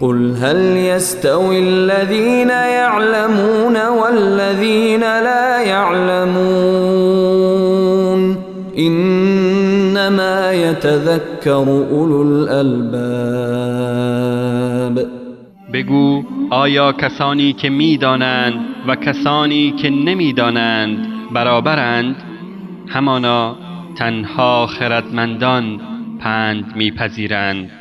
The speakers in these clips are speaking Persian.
قل هل يستوي الذين يعلمون والذين لا يعلمون إنما يتذكر أولو الألباب. بگو آیا کسانی که می‌دانند و کسانی که نمی‌دانند برابرند؟ همانا تنها خردمندان پند می‌پذیرند.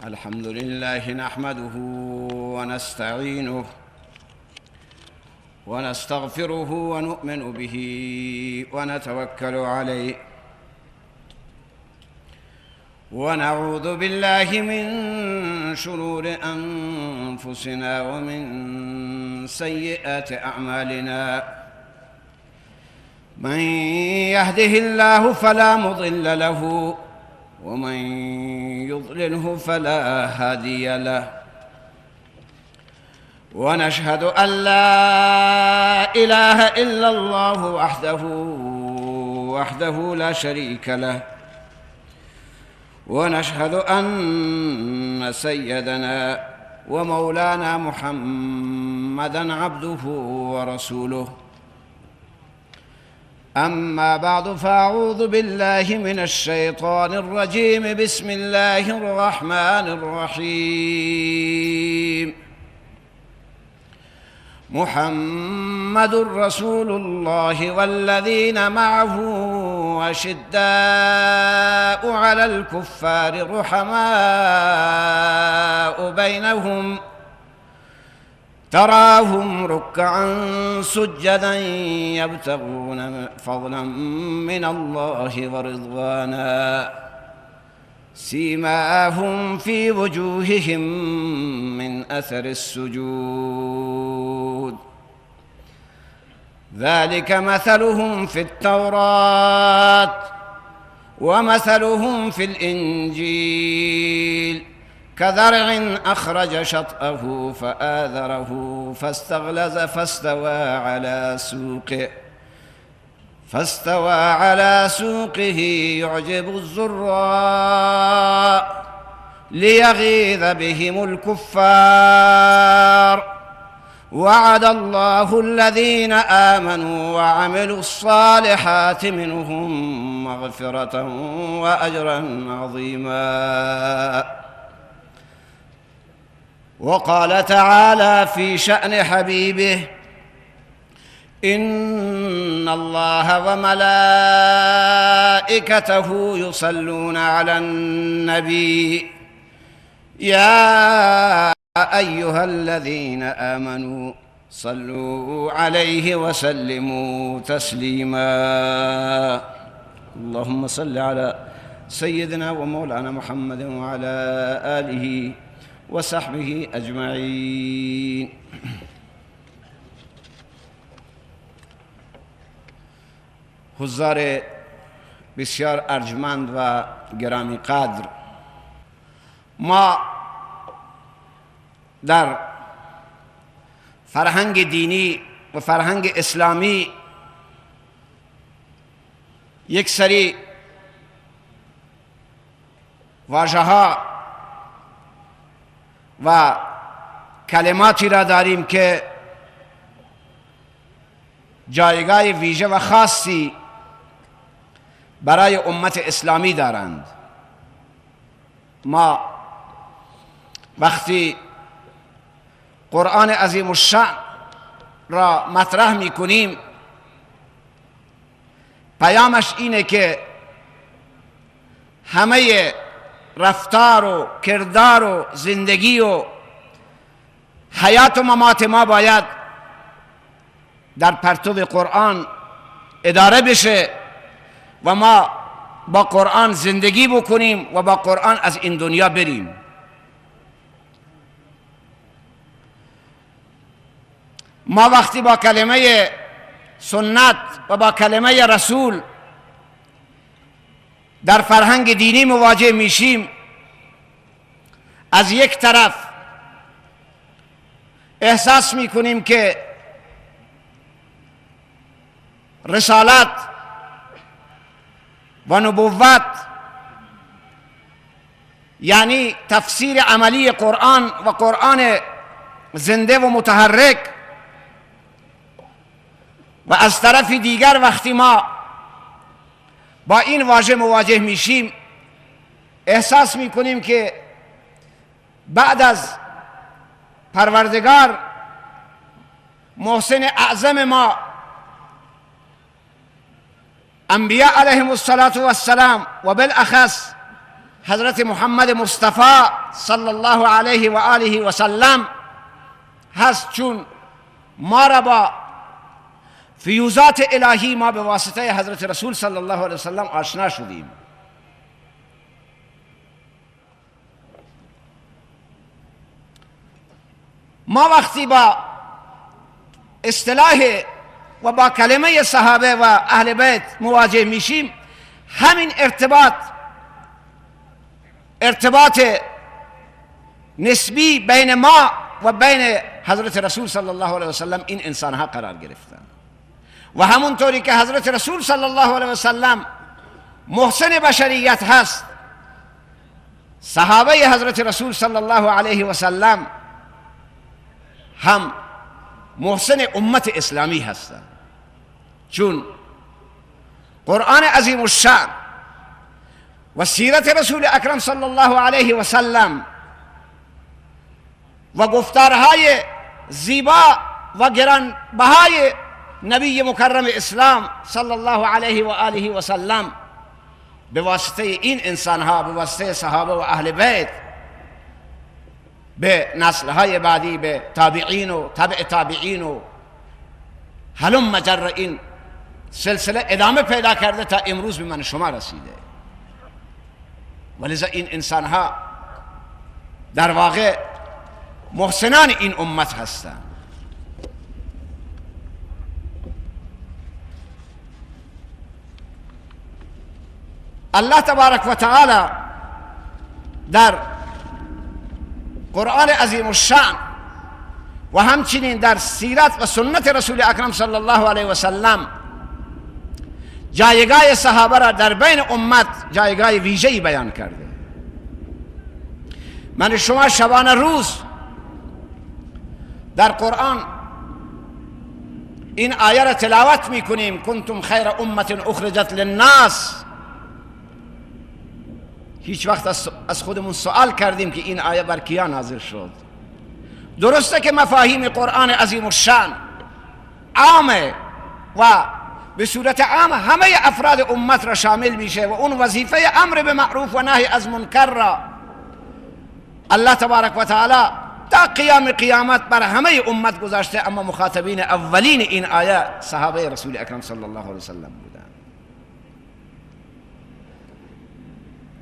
الحمد لله نحمده ونستعينه ونستغفره ونؤمن به ونتوكل عليه ونعوذ بالله من شرور أنفسنا ومن سيئات أعمالنا من يهده الله فلا مضل له ومن يضلله فلا هادي له ونشهد أن لا إله إلا الله وحده لا شريك له ونشهد أن سيدنا ومولانا محمدًا عبده ورسوله أما بعد فأعوذ بالله من الشيطان الرجيم بسم الله الرحمن الرحيم محمد رسول الله والذين معه أشداء على الكفار رحماء بينهم تراهم ركعا سجدا يبتغون فضلا من الله ورضوانا سيماهم في وجوههم من أثر السجود ذلك مثلهم في التوراة ومثلهم في الإنجيل كزرع أخرج شطأه فآذره فاستغلظ فاستوى على سوقه يعجب الزراء ليغيظ بهم الكفار وعد الله الذين آمنوا وعملوا الصالحات منهم مغفرة وأجرا عظيما. وقال تعالى في شأن حبيبه إن الله وملائكته يصلون على النبي يا أيها الذين آمنوا صلوا عليه وسلموا تسليما. اللهم صل على سيدنا ومولانا محمد وعلى آله وصحبه أجمعين. حضار بسیار ارجمند و گرامی قدر، ما در فرهنگ دینی و فرهنگ اسلامی یک سری واژه‌ها و کلماتی را داریم که جایگاه ویژه و خاصی برای امت اسلامی دارند. ما وقتی قرآن عظیم الشأن را مطرح می کنیم پیامش اینه که همه رفتار و کردار و زندگی و حیات و ممات ما باید در پرتو قرآن اداره بشه و ما با قرآن زندگی بکنیم و با قرآن از این دنیا بریم. ما وقتی با کلمه سنت و با کلمه رسول در فرهنگ دینی مواجه میشیم، از یک طرف احساس میکنیم که رسالت و نبوت یعنی تفسیر عملی قرآن و قرآن زنده و متحرک، و از طرف دیگر وقتی ما با این واژه مواجه میشیم احساس میکنیم که بعد از پروردگار محسن اعظم ما انبیاء علیهم السلام و بالاخص حضرت محمد مصطفی صلی الله علیه و آله و سلم هست، چون ما را با فیوزات الهی ما به واسطه حضرت رسول صلی الله علیه و سلم آشنا شدیم. ما وقتی با اصطلاح و با کلمه صحابه و اهل بیت مواجه میشیم، همین ارتباط نسبی بین ما و بین حضرت رسول صلی الله علیه و سلم این انسانها قرار گرفتن، و همونطوری که حضرت رسول صلی الله علیه و سلم محسن بشریت هست، صحابه حضرت رسول صلی الله علیه و سلم هم محسن امت اسلامی هستند، چون قرآن عظیم الشأن و سیرت رسول اکرم صلی الله علیه و سلم و گفتارهای زیبا و گرانبهای نبی مکرم اسلام صلی الله علیه و آله و سلم به واسطه این انسانها، به واسطه صحابه و اهل بیت، به نسلهای بعدی، به تابعین و تبع تابعین و هلم مجر این سلسله ادامه پیدا کرده تا امروز به من شما رسیده. ولذا این انسانها در واقع محسنان این امت هستند. الله تبارک و تعالی در قرآن عظیم الشأن و همچنین در سیرت و سنت رسول اکرم صلی الله علیه و سلم جایگاه صحابه را در بین امت جایگاه ویژه‌ای بیان کرده. من شما شبانه روز در قرآن این آیه را تلاوت میکنیم: کنتم خیر امت اخرجت للناس. هیچ وقت از خودمون سوال کردیم که این آیه بر کیا نازل شد؟ درسته که مفاهیم قرآن عظیم الشأن عامه و به صورت عام همه افراد امت را شامل میشه و اون وظیفه امر به معروف و نهی از منکر را الله تبارک و تعالی تا قیام قیامت بر همه امت گذاشته، اما مخاطبین اولین این آیه صحابه رسول اکرم صلی الله علیه و سلم بودند.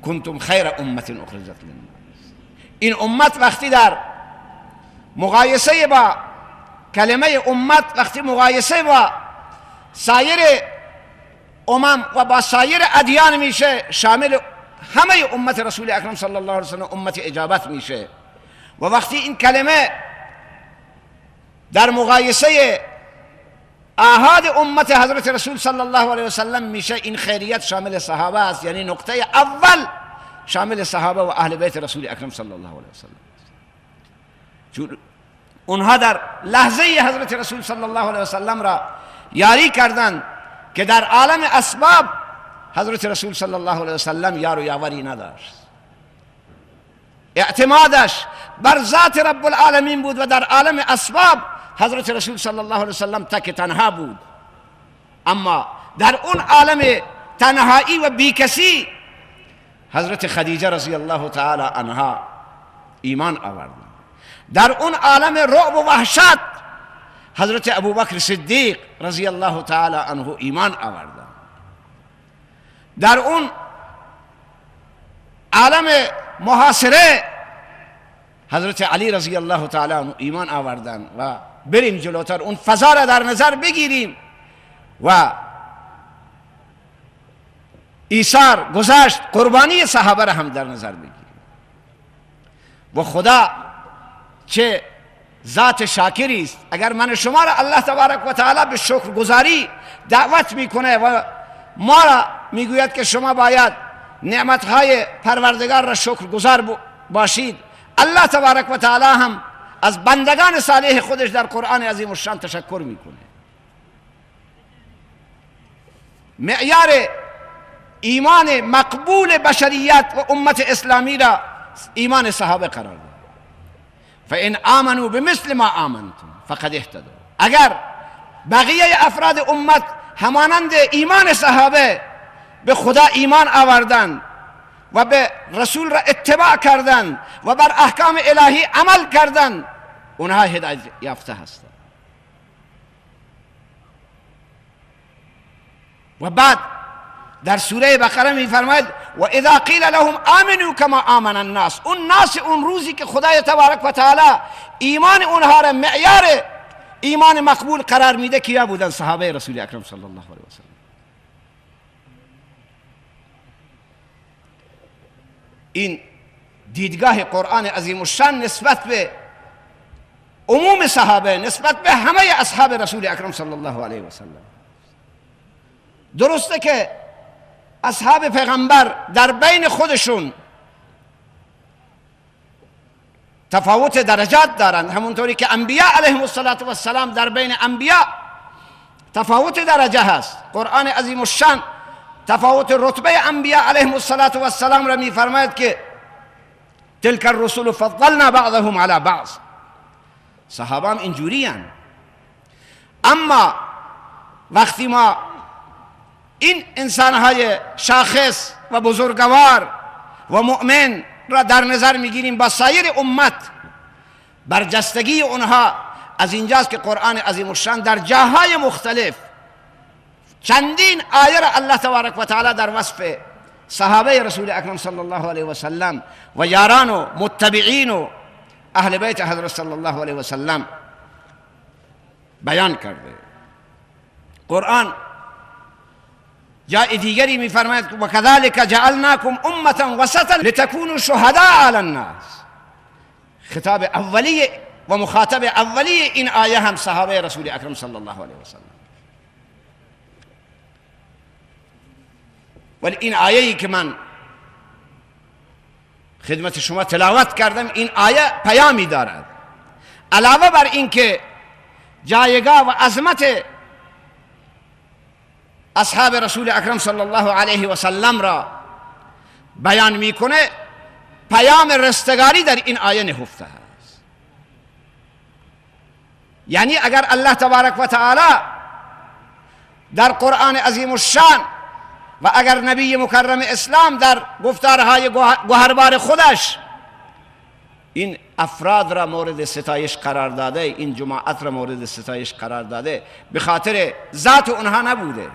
کنتم خیر امت اخرجت للناس. این امت وقتی در مقایسه با کلمه امت، وقتی مقایسه با سایر امم و با سایر ادیان میشه، شامل همه امت رسول اکرم صلی الله علیه و سلم امت اجابت میشه. و وقتی این کلمه در مقایسه آحاد امت حضرت رسول صلی الله علیه و سلم میشه، این خیریت شامل صحابه است، یعنی نقطه اول شامل صحابه و اهل بیت رسول اکرم صلی الله علیه و سلم، چون اونها در لحظه حضرت رسول صلی الله علیه و سلم را یاری کردند که در عالم اسباب حضرت رسول صلی الله علیه و سلم یار و یاوری نداشت، اعتمادش بر ذات رب العالمین بود و در عالم اسباب حضرت رسول صلی الله علیه و سلم تک تنها بود. اما در اون عالم تنهایی و بیکسی حضرت خدیجه رضی الله تعالی عنها ایمان آوردند. در اون عالم رعب و وحشت حضرت ابوبکر صدیق رضی الله تعالی عنه ایمان آوردند. در اون عالم محاصره حضرت علی رضی الله تعالی عنه ایمان آوردند. و بریم جلوتر اون فضا را در نظر بگیریم و ایثار گذاشت، قربانی صحابه را هم در نظر بگیریم. و خدا چه ذات شاکری است. اگر من شما را الله تبارک و تعالی به شکرگزاری دعوت میکنه و ما را میگوید که شما باید نعمتهای پروردگار را شکرگزار باشید، الله تبارک و تعالی هم از بندگان صالح خودش در قرآن عظیم الشان تشکر میکنه. معیار ایمان مقبول بشریت و امت اسلامی را ایمان صحابه قرار داد. فإن آمنوا بمثل ما آمنتم فقد اهتدوا. اگر بقیه افراد امت همانند ایمان صحابه به خدا ایمان آوردند و به رسول را اتباع کردند و بر احکام الهی عمل کردند، اونها هدایت یافته هستند. و بعد در سوره بقره میفرماید و اذا قیل لهم آمنوا کما آمن الناس. اون ناس اون روزی که خدای تبارک و تعالی ایمان اونها را معیار ایمان مقبول قرار میده، کیا بودن؟ صحابه رسول اکرم صلی الله علیه وسلم. این دیدگاه قرآن عظیم الشان نسبت به عموم صحابه، نسبت به همه اصحاب رسول اکرم صلی الله علیه وسلم. درسته که اصحاب پیغمبر در بین خودشون تفاوت درجات دارند، همونطوری که انبیاء علیهم السلام در بین انبیاء تفاوت درجه هست. قرآن عظیم الشان تفاوت رتبه انبیاء علیهم السلام را میفرماید که تلک الرسل فضلنا بعضهم على بعض. صحابه هم اینجوری هستند. اما وقتی ما این انسانهای شاخص و بزرگوار و مؤمن را در نظر میگیریم با سایر امت، برجستگی اونها از اینجاست که قرآن عظیم الشان در جاهای مختلف چندین آیه را الله تبارک و تعالی در وصف صحابه رسول اکرم صلی الله علیه و سلم و یاران و متبعین و اهل بیت حضرت صلی الله علیه و سلم بیان کرده. قرآن جای دیگری میفرماید و کذالک جعلناکم امة وسطا لتکونوا شهداء علی الناس. خطاب اولی و مخاطب اولی این آیه هم صحابه رسول اکرم صلی الله علیه و سلم. ولی این آیه‌ای که من خدمت شما تلاوت کردم، این آیه پیامی دارد. علاوه بر این که جایگاه و عظمت اصحاب رسول اکرم صلی الله علیه و سلم را بیان میکنه، پیام رستگاری در این آیه نهفته است. یعنی اگر الله تبارک و تعالی در قرآن عظیم الشان و اگر نبی مکرم اسلام در گفتارهای گوهربار خودش این افراد را مورد ستایش قرار داده، این جماعت را مورد ستایش قرار داده، به خاطر ذات اونها نبوده،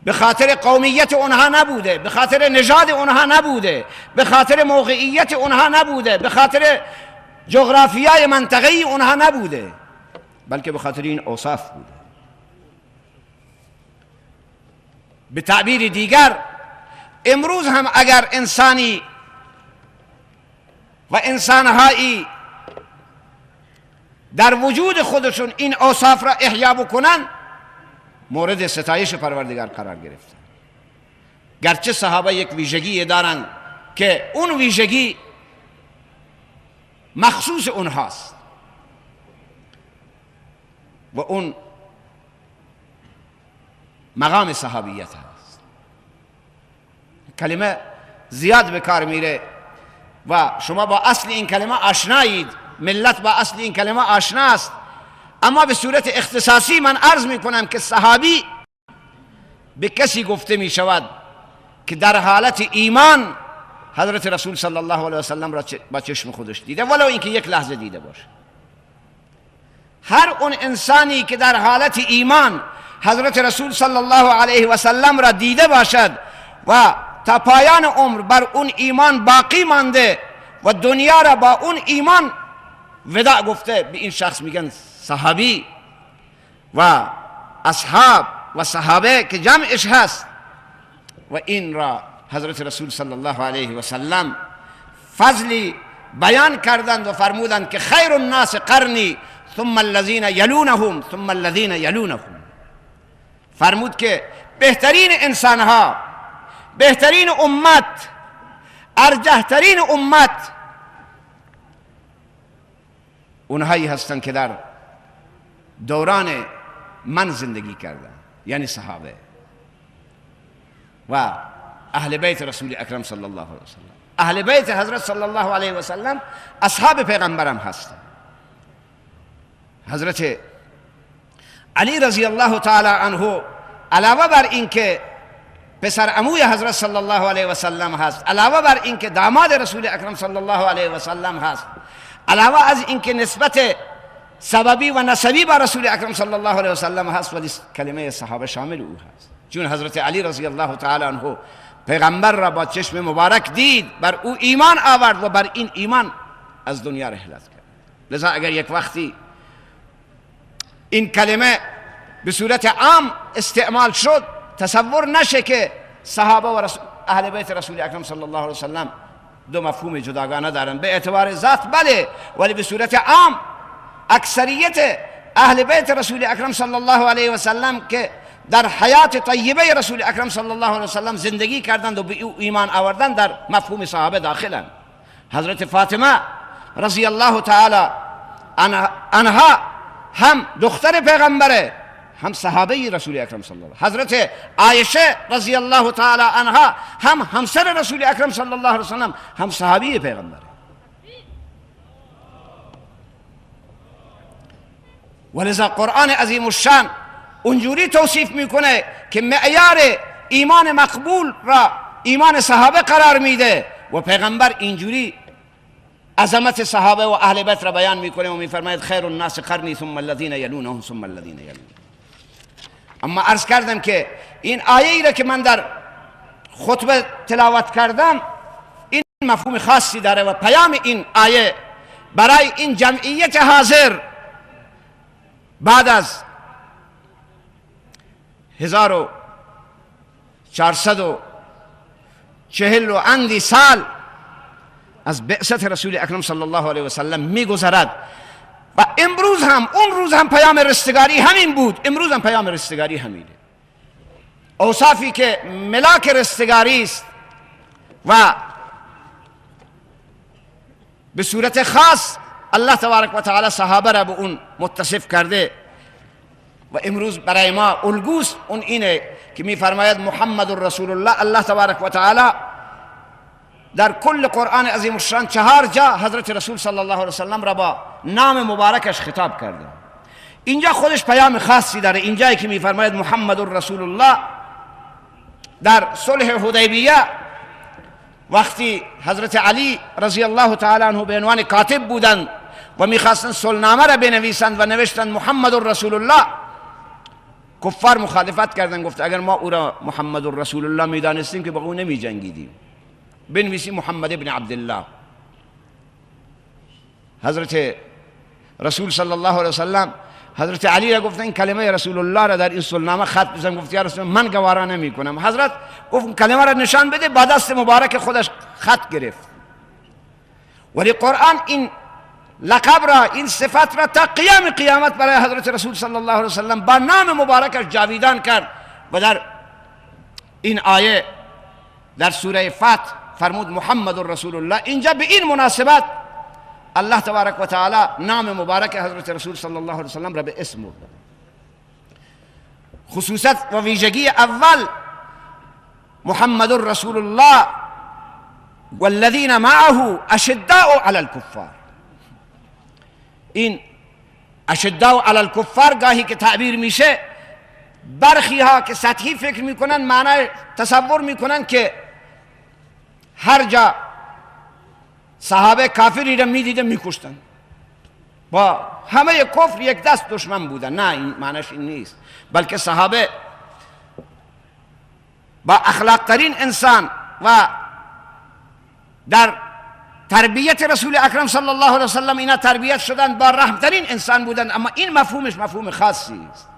به خاطر قومیت اونها نبوده، به خاطر نژاد اونها نبوده، به خاطر موقعیت اونها نبوده، به خاطر جغرافیای منطقه‌ای اونها نبوده، بلکه به خاطر این اوصاف بوده. به تعبیر دیگر امروز هم اگر انسانی و انسانهایی در وجود خودشون این اوصاف را احیا بکنن، مورد ستایش پروردگار قرار گرفتن. گرچه صحابه یک ویژگی دارند که اون ویژگی مخصوص اونهاست و اون مقام صحابیت هست. کلمه زیاد به کار میره و شما با اصل این کلمه آشنایید، ملت با اصل این کلمه آشناست، اما به صورت اختصاصی من عرض میکنم که صحابی به کسی گفته می شود که در حالت ایمان حضرت رسول صلی الله علیه و سلم را با چشم خودش دیده، ولو اینکه یک لحظه دیده باشه. هر اون انسانی که در حالت ایمان حضرت رسول صلی الله علیه و سلم را دیده باشد و تا پایان عمر بر اون ایمان باقی مانده و دنیا را با اون ایمان وداع گفته، به این شخص میگن صحابی. و اصحاب و صحابه که جمعش هست، و این را حضرت رسول صلی الله علیه و سلم فضلی بیان کردند و فرمودند که خیر الناس قرنی ثم الذین یلونهم ثم الذین یلونهم. فرمود که بهترین انسانها، بهترین امت، ارجحترین امت اونهایی هستند که در دوران من زندگی کردند، یعنی صحابه و اهل بیت رسول اکرم صلی الله علیه و سلم. اهل بیت حضرت صلی الله علیه و سلم اصحاب پیغمبرم هستند. حضرت علی رضی الله تعالی عنه علاوه بر اینکه پسر عموی حضرت صلی الله علیه و سلم هست، علاوه بر اینکه داماد رسول اکرم صلی الله علیه و سلم هست، علاوه از اینکه نسبت سببی و نسبی با رسول اکرم صلی الله علیه و سلم هست، ولی کلمه صحابه شامل او هست. چون حضرت علی رضی الله تعالی عنه پیغمبر را با چشم مبارک دید، بر او ایمان آورد و بر این ایمان از دنیا رحلت کرد. لذا اگر یک وقتی این کلمه به صورت عام استعمال شد، تصور نشه که صحابه و اهل بیت رسول اکرم صلی الله علیه و سلم دو مفهوم جداگانه دارند. به اعتبار ذات بله، ولی به صورت عام اکثریت اهل بیت رسول اکرم صلی الله علیه و سلم که در حیات طیبه رسول اکرم صلی الله علیه و سلم زندگی کردند و به او ایمان آوردند، در مفهوم صحابه داخلند. حضرت فاطمه رضی الله تعالی عنها هم دختر پیغمبره، هم صحابه رسول اکرم صلی الله علیه و سلم. حضرت عایشه رضی الله تعالی عنها هم همسر رسول اکرم صلی الله علیه و سلم، هم صحابی پیغمبره. ولذا قرآن عظیم الشان اونجوری توصیف میکنه که معیار ایمان مقبول را ایمان صحابه قرار میده و پیغمبر اینجوری عظمت صحابه و اهل بیت را بیان میکنه و میفرماید خیر الناس قرنی ثم الذین یلونهم ثم الذین یلونهم. اما عرض کردم که این آیه ای را که من در خطبه تلاوت کردم این مفهوم خاصی داره و پیام این آیه برای این جمعیت حاضر بعد از 1440 و اندی سال از بعثت رسول اکرم صلی الله علیه و سلم میگذرد و امروز هم اون روز هم پیام رستگاری همین بود، امروز هم پیام رستگاری همینه. اوصافی که ملاک رستگاری است و به صورت خاص الله تبارک و تعالی صحابه را به اون متصف کرده و امروز برای ما الگوست. اون اینه که میفرماید محمد رسول الله. الله تبارک و تعالی در کل قرآن عظیم الشان 4 جا حضرت رسول صلی الله علیه و سلم را با نام مبارکش خطاب کرده. اینجا خودش پیام خاصی داره. اینجایی که میفرماید محمد رسول الله در صلح حدیبیه وقتی حضرت علی رضی الله تعالی عنه به عنوان کاتب بودند و میخواستند صلحنامه را بنویسند و نوشتند محمد رسول الله، کفار مخالفت کردند، گفت اگر ما او را محمد رسول الله میدانستیم که با او نمی جنگیدیم، بنویسیم محمد ابن عبدالله. حضرت رسول صلی الله علیه وسلم حضرت علی را گفتن این کلمه رسول الله را در این صلحنامه خط بزن. گفت یا رسول من گوارا نمی کنم. حضرت گفت کلمه را نشان بده، با دست مبارک خودش خط گرفت. ولی قرآن این لقب را، این صفت را تا قیام قیامت برای حضرت رسول صلی الله علیه وسلم با نام مبارکش جاویدان کرد و در این آیه در سوره فتح فرمود محمد رسول الله. اینجا به این مناسبت الله تبارک و تعالی نام مبارک حضرت رسول صلی الله علیه وسلم را به اسم برد. خصوصیت و ویژگی اول محمد رسول الله والذین معه اشداء علی الکفار. این اشداء علی الکفار گاهی که تعبیر میشه، برخی ها که سطحی فکر میکنن معنی تصور میکنن که هر جا صحابه کافری را میدیدن میکشتن، با همه کفر یک دست دشمن بودن. نه، این معنیش این نیست، بلکه صحابه با اخلاق ترین انسان و در تربیت رسول اکرم صلی الله علیه وسلم اینا تربیت شدن، با رحم ترین انسان بودن. اما این مفهومش مفهوم خاصی است.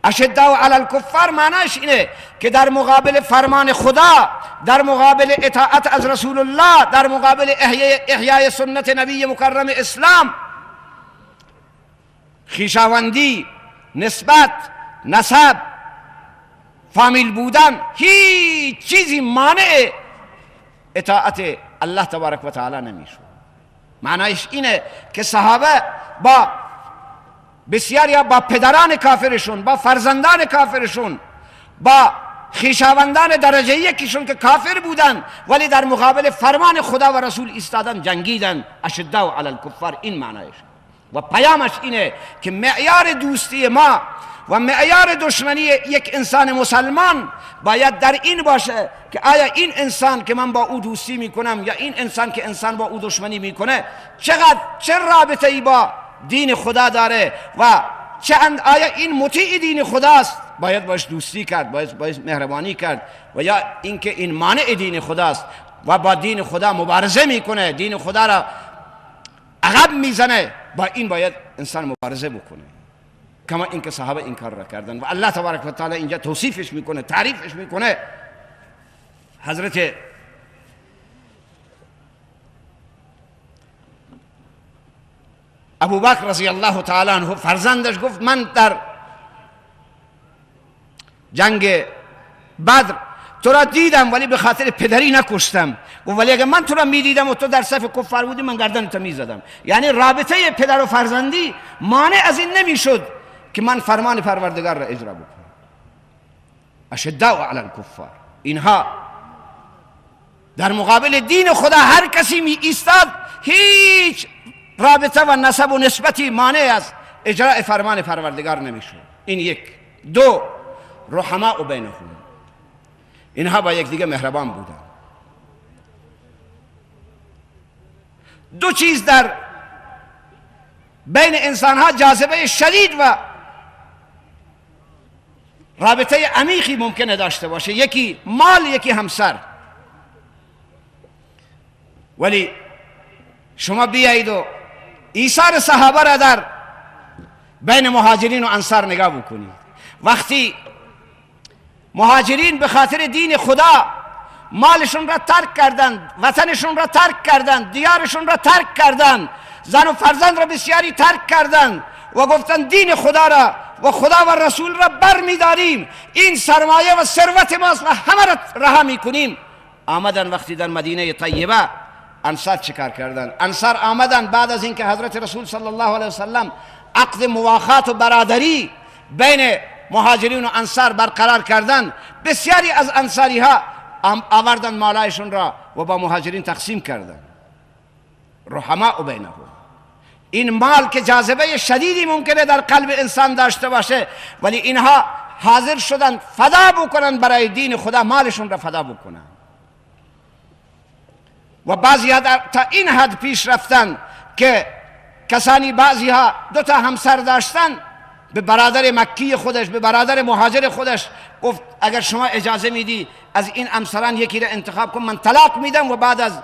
اشداء علی الکفار معناش اینه که در مقابل فرمان خدا، در مقابل اطاعت از رسول الله، در مقابل احیای سنت نبی مکرم اسلام، خویشاوندی، نسبت، نسب، فامیل بودن، هیچ چیزی مانع اطاعت الله تبارک و تعالی نمیشود. معنایش اینه که صحابه با بسیاری با پدران کافرشون، با فرزندان کافرشون، با خویشاوندان درجه یکیشون که کافر بودن ولی در مقابل فرمان خدا و رسول ایستادن، جنگیدن. اشداء علی الکفار این معنایش و پیامش اینه که معیار دوستی ما و معیار دشمنی یک انسان مسلمان باید در این باشه که آیا این انسان که من با او دوستی میکنم یا این انسان که انسان با او دشمنی میکنه چه رابطه ای با دین خدا داره و آیا این مطیع دین خداست، باید باش دوستی کرد، باید مهربانی کرد، و یا اینکه این مانع دین خداست و با دین خدا مبارزه میکنه، دین خدا را عقب میزنه، با این باید انسان مبارزه بکنه. کما اینکه صحابه این کار را کردن و الله تبارک و تعالی اینجا توصیفش میکنه، تعریفش میکنه. حضرت ابوبکر رضی الله تعالی عنه فرزندش گفت من در جنگ بدر تو را دیدم ولی به خاطر پدری نکشتم. گفت ولی اگر من تو را میدیدم و تو در صف کفار بودی من گردنت میزدم. یعنی رابطه پدر و فرزندی مانع از این نمیشد که من فرمان پروردگار را اجرا بکنم. اشداء علی الکفار، اینها در مقابل دین خدا هر کسی می ایستاد، هیچ رابطه و نسب و نسبتی مانع از اجراء فرمان پروردگار نمیشد. این یک. دو، رحماء بینهم، اینها با یک دیگه مهربان بودن. دو چیز در بین انسانها جاذبه شدید و رابطه عمیقی ممکنه داشته باشه، یکی مال، یکی همسر. ولی شما بیایید و ایثار صحابه را در بین مهاجرین و انصار نگاه بکنید. وقتی مهاجرین به خاطر دین خدا مالشون را ترک کردند، وطنشون را ترک کردند، دیارشون را ترک کردند، زن و فرزند را بسیاری ترک کردند و گفتند دین خدا را و خدا و رسول را بر می‌داریم، این سرمایه و ثروت ماست و همه را رها می‌کنیم. آمدن وقتی در مدینه طیبه انصار چیکار کردن؟ انصار آمدن بعد از اینکه حضرت رسول صلی الله علیه وسلم عقد مواخات و برادری بین مهاجرین و انصار برقرار کردن، بسیاری از انصاری ها آوردن مالایشون را و با مهاجرین تقسیم کردن. رحماء بینهم، این مال که جاذبه شدیدی ممکنه در قلب انسان داشته باشه ولی اینها حاضر شدن فدا بکنن برای دین خدا، مالشون را فدا بکنن. و بعضی ها تا این حد پیش رفتن که کسانی بعضی ها دو تا همسر داشتن، به برادر مکی خودش، به برادر مهاجر خودش گفت اگر شما اجازه میدی از این همسران یکی را انتخاب کن، من طلاق میدم و بعد از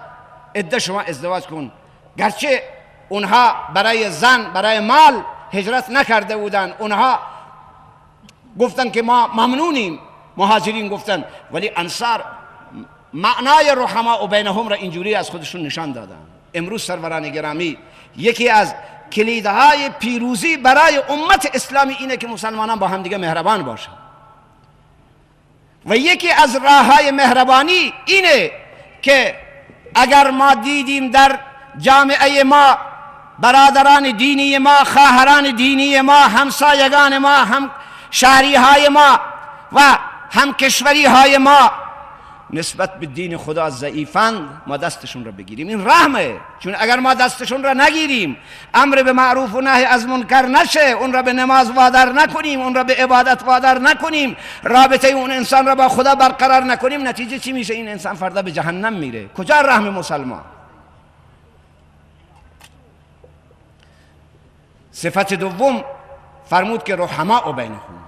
عده شما ازدواج کن. گرچه اونها برای زن، برای مال هجرت نکرده بودن، اونها گفتن که ما ممنونیم، مهاجرین گفتن، ولی انصار معنای رحماء بینهم را اینجوری از خودشون نشان دادن. امروز سروران گرامی، یکی از کلیدهای پیروزی برای امت اسلامی اینه که مسلمانان با هم دیگه مهربان باشن و یکی از راههای مهربانی اینه که اگر ما دیدیم در جامعه ما برادران دینی ما، خواهران دینی ما، همسایگان ما، هم شهری های ما و هم کشوری های ما نسبت به دین خدا ضعیفند، ما دستشون را بگیریم. این رحمه، چون اگر ما دستشون را نگیریم، امر به معروف و نهی از منکر نشه، اون را به نماز وادار نکنیم، اون را به عبادت وادار نکنیم، رابطه اون انسان را با خدا برقرار نکنیم، نتیجه چی میشه؟ این انسان فردا به جهنم میره. کجا رحم مسلمان؟ صفت دوم فرمود که رحماء بینهم.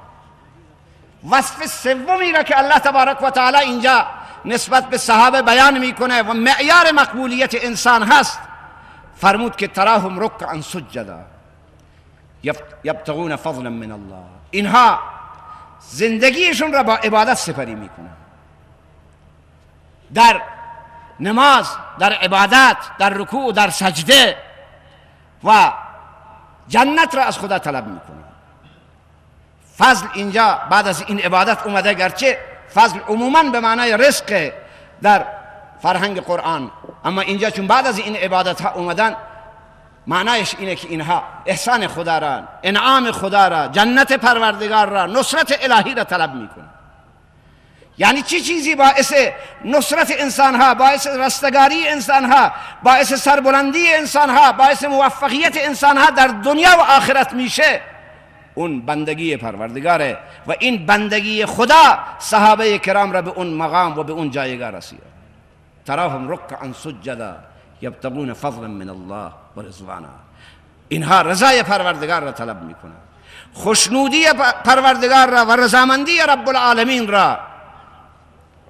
وصف سومی را که الله تبارک و تعالی اینجا نسبت به صحابه بیان میکنه و معیار مقبولیت انسان هست، فرمود که تراهم رکعا سجدا یبتغون فضلا من الله. اینها زندگیشون را با عبادت سپری میکنن، در نماز، در عبادت، در رکوع، در سجده، و جنت را از خدا طلب میکنن. فضل اینجا بعد از این عبادت اومده، گرچه فضل عموما به معنای رزق در فرهنگ قرآن، اما اینجا چون بعد از این عبادت ها اومدن، معنایش اینه که اینها احسان خدا را، انعام خدا را، جنت پروردگار را، نصرت الهی را طلب میکنن. یعنی چی چیزی باعث نصرت انسان ها، باعث رستگاری انسان ها، باعث سربلندی انسان ها، باعث موفقیت انسان ها در دنیا و آخرت میشه؟ اون بندگی پروردگاره، و این بندگی خدا صحابه کرام را به اون مقام و به اون جایگاه رسید. تراهم رکعا سجدا یبتغون فضلا من الله و رضوانا. اینها رضای پروردگار را طلب میکنند، خوشنودی پروردگار را و رضامندی رب العالمین را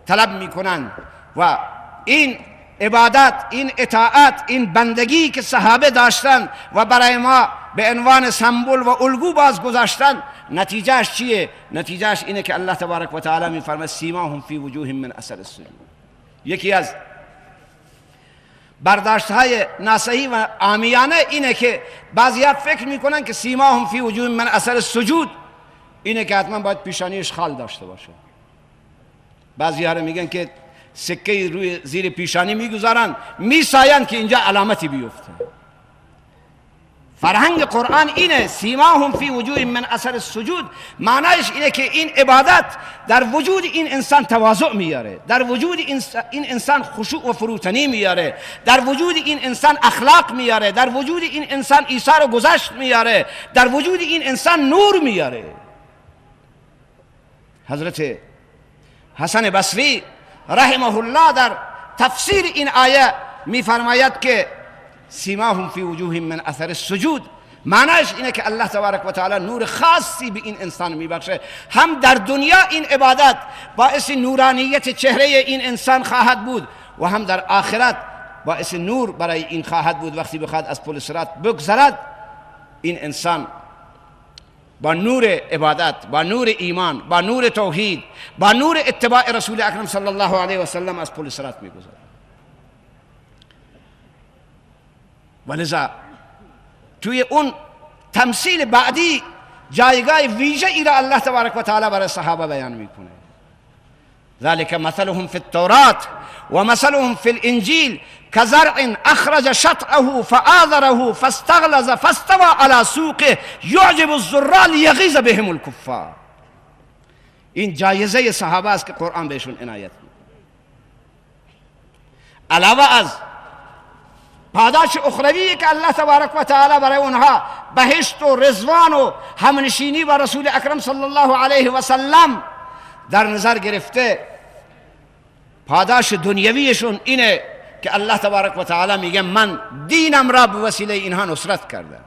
طلب میکنند. و این عبادت، این اطاعت، این بندگی که صحابه داشتند و برای ما به عنوان سمبل و الگو باز گذاشتند، نتیجهش چیه؟ نتیجهش اینه که الله تبارک و تعالی میفرماید سیماهم فی وجوههم من اثر السجود. یکی از برداشت‌های ناصحی و عامیانه اینه که بعضی‌ها فکر میکنن که سیماهم فی وجوههم من اثر السجود اینه که حتما باید پیشانیش خال داشته باشه. بعضی‌ها میگن که سکه روی زیر پیشانی میگذارن، میساین که اینجا علامتی بیفته. فرهنگ قرآن اینه، سیماهم فی وجوههم من اثر السجود، معنایش اینه که این عبادت در وجود این انسان تواضع میاره، در وجود این انسان خشوع و فروتنی میاره، در وجود این انسان اخلاق میاره، در وجود این انسان ایثار و گذشت میاره، در وجود این انسان نور میاره. حضرت حسن بصری رحمه الله در تفسیر این آیه میفرماید که سیماهم فی وجوههم من اثر السجود، معنیش اینه که الله تبارک و تعالی نور خاصی به این انسان میبخشه. هم در دنیا این عبادت باعث نورانیت چهره این انسان خواهد بود، و هم در آخرت باعث نور برای این خواهد بود. وقتی بخواد از پل صراط بگذرد، این انسان با نور عبادت، با نور ایمان، با نور توحید، با نور اتباع رسول اکرم صلی الله علیه و سلم از پل صراط میگذرد. ولذا توی اون تمثیل بعدی جایگاه ویژه ای را الله تبارک و تعالی برای صحابه بیان میکنه. ذلك مثلهم فی التوراة و مثلهم فی الانجیل كزرع اخرج شطأه فآذره فاستغلظ فاستوى على سوقه يعجب الزراع ليغيظ بهم الكفار. این جایزه صحابه است که قرآن بهشون عنایت میکنه. علاوه از پاداش اخروی که الله تبارک و تعالی برای اونها بهشت و رضوان و همنشینی با رسول اکرم صلی الله علیه و سلم در نظر گرفته، پاداش دنیویشون اینه که الله تبارک و تعالی میگه من دینم را به وسیله اینها نصرت کردم.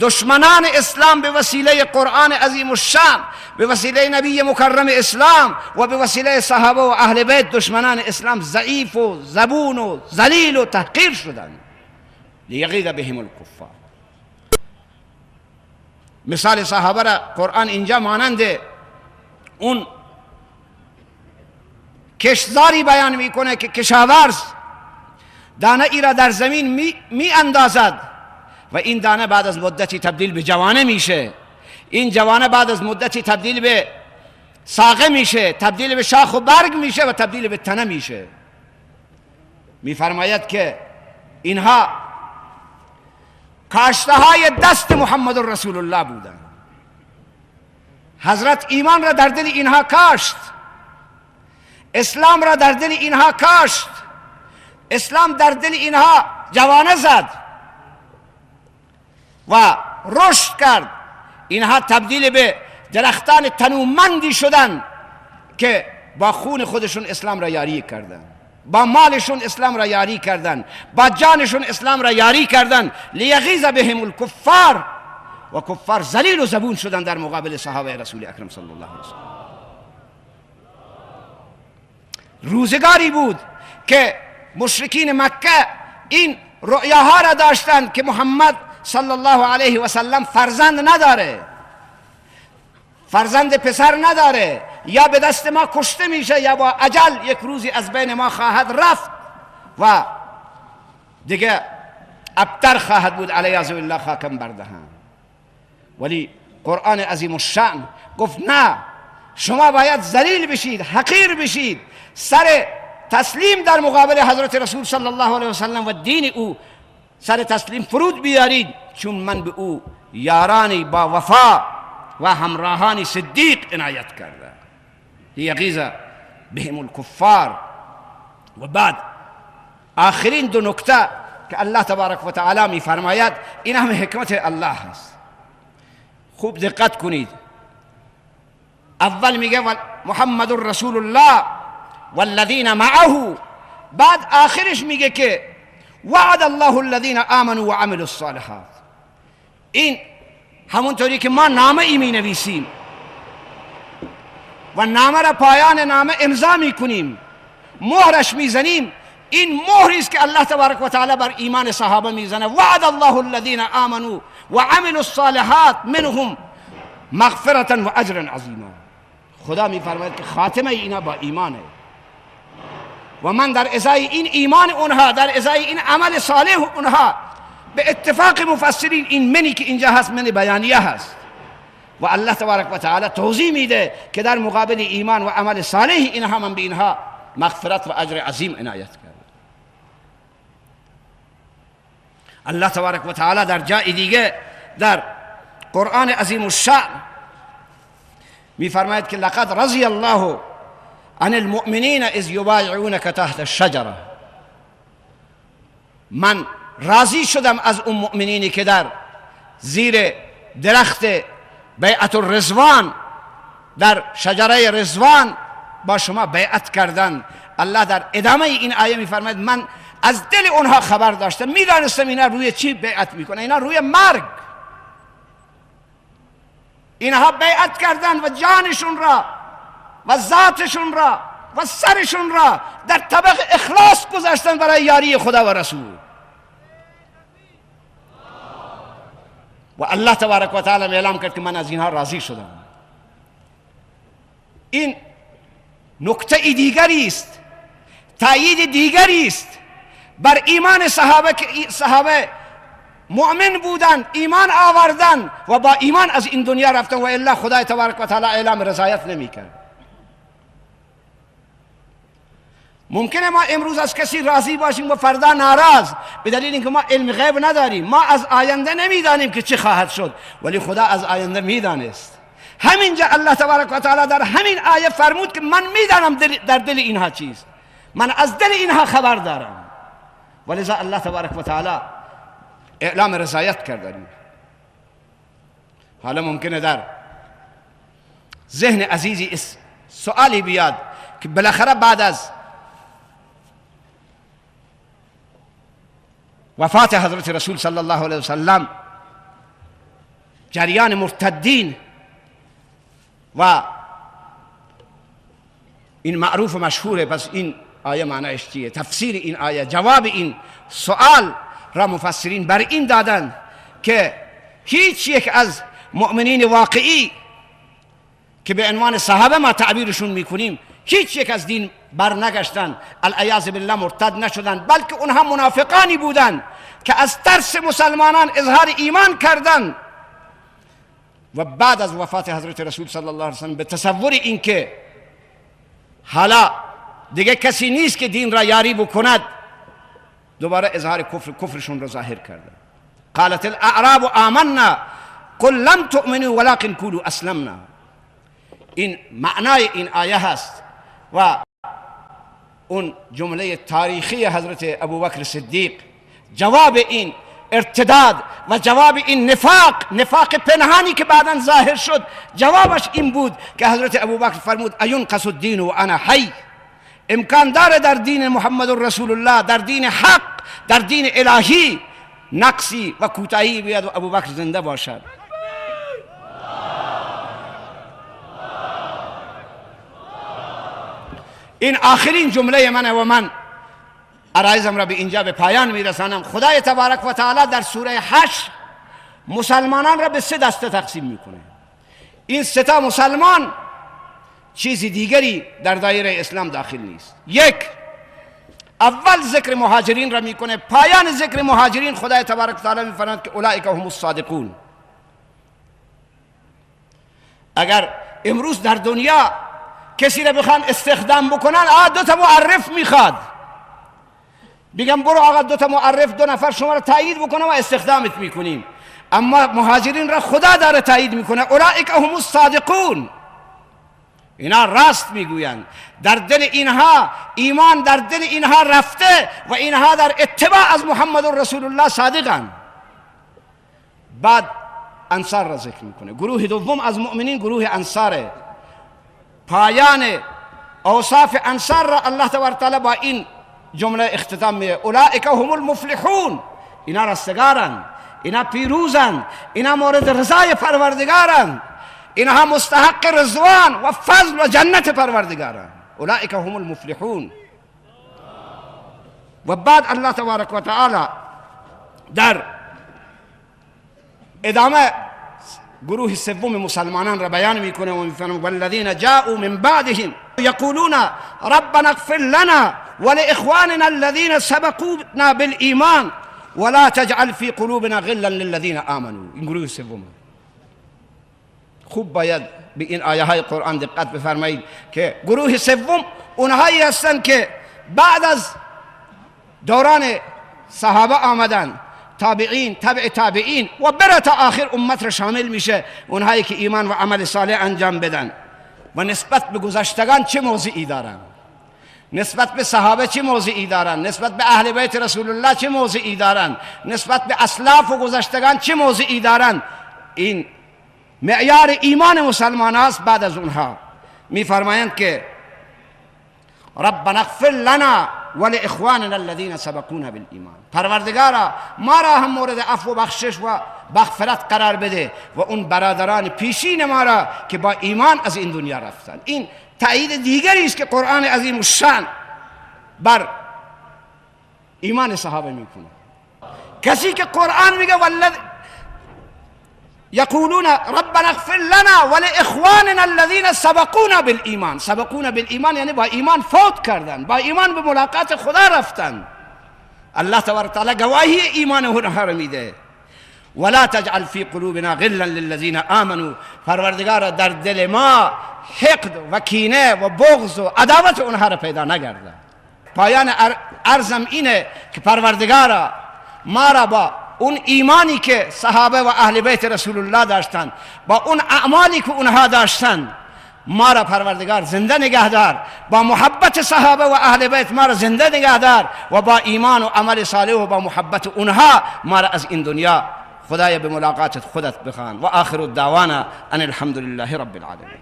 دشمنان اسلام به وسیله قرآن عظیم الشان، به وسیله نبی مکرم اسلام و به وسیله صحابه و اهل بیت، دشمنان اسلام ضعیف و زبون و ذلیل و تحقیر شدند. لیغیظ بهم الکفار. مثال صحابه را قرآن اینجا مانند اون کشتزاری بیان میکنه که کشاورز دانه ای را در زمین می اندازد و این دانه بعد از مدتی تبدیل به جوانه میشه، این جوانه بعد از مدتی تبدیل به ساقه میشه، تبدیل به شاخ و برگ میشه و تبدیل به تنه میشه. میفرماید که اینها کاشته های دست محمد رسول الله بودند. حضرت ایمان را در دل اینها کاشت، اسلام را در دل اینها کاشت، اسلام در دل اینها جوانه زد و رشد کرد. اینها تبدیل به درختان تنومندی شدند که با خون خودشون اسلام را یاری کردند، با مالشون اسلام را یاری کردند، با جانشون اسلام را یاری کردند. لیغیظ بهم الکفار، و کفار ذلیل و زبون شدند در مقابل صحابه رسول اکرم صلی الله علیه وسلم. روزگاری بود که مشرکین مکه این رؤیاها را داشتند که محمد صلی الله علیه و سلم فرزند نداره، فرزند پسر نداره، یا به دست ما کشته میشه یا با اجل یک روزی از بین ما خواهد رفت و دیگه ابتر خواهد بود علیه بالله خاکم بردهن. ولی قرآن عظیم الشأن گفت نه، شما باید ذلیل بشید، حقیر بشید، سر تسلیم در مقابل حضرت رسول صلی الله علیه وسلم و دین او سر تسلیم فرود بیارید، چون من به او یارانی با وفا و همراهانی صدیق عنایت کرده. لیغیظ بهم الکفار. و بعد آخرین دو نکته که الله تبارک و تعالی می فرماید، این هم حکمت الله هست. خوب دقت کنید. اول میگه محمد رسول الله والذین معه، بعد آخرش میگه که وعد الله الذین آمنوا وعملوا الصالحات. این همونطوری که ما نامه ای می نویسیم و نامه را پایان نامه امضا می کنیم، مهرش می زنیم، این مهری است که الله تبارک و تعالی بر ایمان صحابه می زنه. وعد الله الذین آمنوا وعملوا الصالحات منهم مغفرة و اجر عظیما. خدا می فرماید که خاتمه اینا با ایمانه و من در ازای این ایمان اونها، در ازای این عمل صالح اونها، به اتفاق مفسرین این منی که اینجا هست من بیانیه هست و الله تبارک و تعالی توضیح میده که در مقابل ایمان و عمل صالح اینها من به اینها مغفرت و اجر عظیم عنایت کرد. الله تبارک و تعالی در جای دیگه در قرآن عظیم الشأن میفرماید که لقد رضی الله عن المؤمنین اذ یبایعونک تحت الشجره. من راضی شدم از اون مؤمنینی که در زیر درخت بیعت الرضوان، در شجره رضوان با شما بیعت کردن. الله در ادامه این آیه میفرماید من از دل اونها خبر داشتم، میدانستم اینا روی چی بیعت میکنه، اینا روی مرگ. اینها بیعت کردن و جانشون را و ذاتشون را و سرشون را در طبق اخلاص گذاشتن برای یاری خدا و رسول. و الله تبارک و تعالی اعلام کرد که من از اینها راضی شدم. این نکته دیگری است، تأیید دیگری است بر ایمان صحابه که صحابه مؤمن بودن، ایمان آوردن و با ایمان از این دنیا رفتن و الا خدای تبارک و تعالی اعلام رضایت نمی کرد. ممکنه ما امروز از کسی راضی باشیم و فردا ناراض، به دلیل اینکه ما علم غیب نداریم، ما از آینده نمیدانیم که چه خواهد شد، ولی خدا از آینده میدانست. همینجا الله تبارک و تعالی در همین آیه فرمود که من میدانم در دل اینها چیست، من از دل اینها خبر دارم. ولذا الله تبارک و تعالی اعلام رضایت کرده. حالا ممکنه در ذهن عزیزی سوالی بیاد که بالاخره بعد از وفات حضرت رسول صلی الله علیه وسلم جریان مرتدین و این معروف و مشهوره، پس این آیه معنیش چیه؟ تفسیر این آیه، جواب این سوال را مفسرین بر این دادن که هیچ یک از مؤمنین واقعی که به عنوان صحابه ما تعبیرشون میکنیم، هیچ یک از دین برنگشتن، العیاذ بالله مرتد نشدن، بلکه اونها منافقانی بودن که از ترس مسلمانان اظهار ایمان کردند و بعد از وفات حضرت رسول صلی الله علیه وسلم به تصور این که حالا دیگه کسی نیست که دین را یاری بکند، دوباره اظهار کفرشون را ظاهر کردند. قالت الاعراب آمنا قل لم تؤمنوا ولكن قولوا اسلمنا. این معنای این آیه هست و اون جمله تاریخی حضرت ابوبکر صدیق جواب این ارتداد و جواب این نفاق پنهانی که بعداً ظاهر شد، جوابش این بود که حضرت ابوبکر فرمود اینقص الدین و انا حی. امکان داره در دین محمد رسول الله، در دین حق، در دین الهی نقصی و کوتاهی بیاد و ابوبکر زنده باشد. این آخرین جمله منه و من عرایزم را به اینجا به پایان میرسانم. خدای تبارک و تعالی در سوره حشر مسلمانان را به 3 دسته تقسیم میکنه. این سه تا مسلمان چیز دیگری در دایره اسلام داخل نیست. یک، اول ذکر مهاجرین را میکنه. پایان ذکر مهاجرین خدای تبارک و تعالی میفرماید که اولئک هم الصادقون. اگر امروز در دنیا کسی را بخوان استخدام بکنن، دو تا معرف میخواد، بگم برو آقا دو تا معرف، دو نفر شما را تایید بکنه و استخدامت میکنیم. اما مهاجرین را خدا داره تایید میکنه، اولئک هم الصادقون. اینا راست میگویند، در دل اینها ایمان در دل اینها رفته و اینها در اتباع از محمد رسول الله صادقند. بعد انصار را ذکر میکنه، گروه دوم از مؤمنین گروه انصاره. پایان اوصاف انصار را الله تبارک تعالی با این جمله اختتام میده، اولئک هم المفلحون. اینا رستگارند، اینا پیروزند، اینا مورد رضای پروردگارند، اینها مستحق رضوان و فضل و جنت پروردگارند. اولئک هم المفلحون. و بعد الله تبارک و تعالی در ادامه گروه سوم مسلمانان را بیان میکنه و میفرماید والذین جاءوا من بعدهم یقولون ربنا اغفر لنا ولاخواننا الذين سبقونا بالایمان ولا تجعل في قلوبنا غلا للذين آمنوا. این گروه سوم. خوب باید به این آیه های قرآن دقت بفرمایید که گروه سوم اونهایی هستند که بعد از دوران صحابه آمدن، تابعین، تبع تابعین و بره تا آخر امت را شامل میشه، اونهایی که ایمان و عمل صالح انجام بدن و نسبت به گذشتگان چه موضعی دارن، نسبت به صحابه چه موضعی دارن، نسبت به اهل بیت رسول الله چه موضعی دارن، نسبت به اسلاف و گذشتگان چه موضعی دارن. این معیار ایمان مسلمان است. بعد از اونها میفرمایند که ربنا اغفر لنا ولاخواننا الذين سبقونا بالایمان. پروردگارا ما را هم مورد عفو و بخشش و مغفرت قرار بده و اون برادران پیشین ما را که با ایمان از این دنیا رفتن. این تایید دیگری است که قرآن عظیم الشان بر ایمان صحابه میکنه. کسی که قرآن میگه یقولون ربنا اغفر لنا ولاخواننا الذين سبقونا بالایمان. سبقونا بالایمان یعنی با ایمان فوت کردن، با ایمان به ملاقات خدا رفتن. الله تبارک تعالی گواهی ایمان اونها را میده. ولا تجعل في قلوبنا غلا للذين آمنوا. پروردگار در دل ما حقد و کینه و بغض و عداوت اونها را پیدا نگردان. پایان عرضم اینه که پروردگارا ما را با اون ایمانی که صحابه و اهل بیت رسول الله داشتن، با اون اعمالی که اونها داشتن، ما را پروردگار زنده نگهدار. با محبت صحابه و اهل بیت ما را زنده نگهدار و با ایمان و عمل صالح و با محبت اونها ما را از این دنیا خدای به ملاقاتت خودت بخوان. و آخر الدعوانا ان الحمد لله رب العالمین.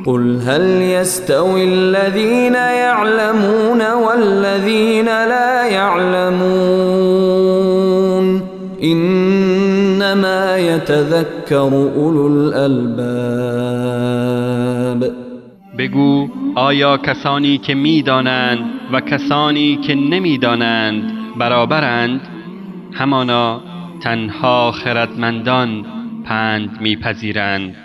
قل هل يستوي الذين يعلمون والذين لا يعلمون إنما يتذكر أولو الألباب. بگو آیا کسانی که میدانند و کسانی که نمیدانند برابرند؟ همانا تنها خردمندان پند میپذیرند.